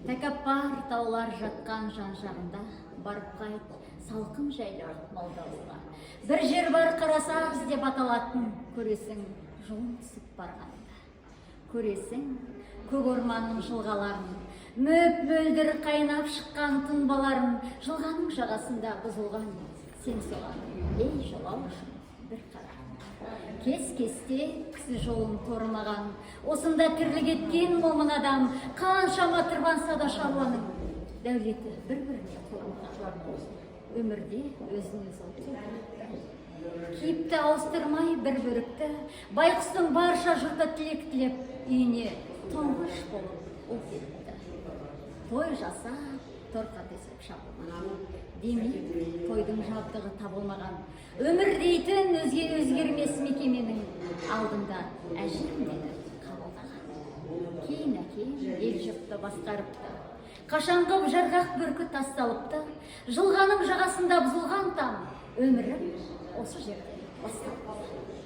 Тәкаппар таулар жатқан жан-жағында, барып қайт, салқын жайлар малдауға. Бір жер бар Қарасаз деп аталатын, көресің жолын түсіп барғанда. Көресің көк орманның жылғаларын, мөп-мөлдір қайнап шыққан тұнбаларын, жылғаның жағасында бұзылған, сен соған, ей жолаушым, бір қара. Кес-кесте кісі жолын көрмаған, осында тірлік еткен момын адам, қаншама тырбанса да шаруаның дәулеті бір-біріне қормаған. Өмірде өзін-өзі киіпті ауыстырмай бір бөрікті, байқұстың барша жұрты тілек тілеп, үйіне тұңғыш болып ұл келіпті. Той жасап, торқа төсеп шабылмаған, демек тойдың жабдығы табылмаған. Өмір дейтін өзгермес мекеменің алдында әжем мені қабылдаған. Кейін әкем ел жұртты басқарыпты, қашанғы жарғақ бүркі тасталыпты. Жылғаның жағасында бұзылған там, өмірім осы жерде басталыпты.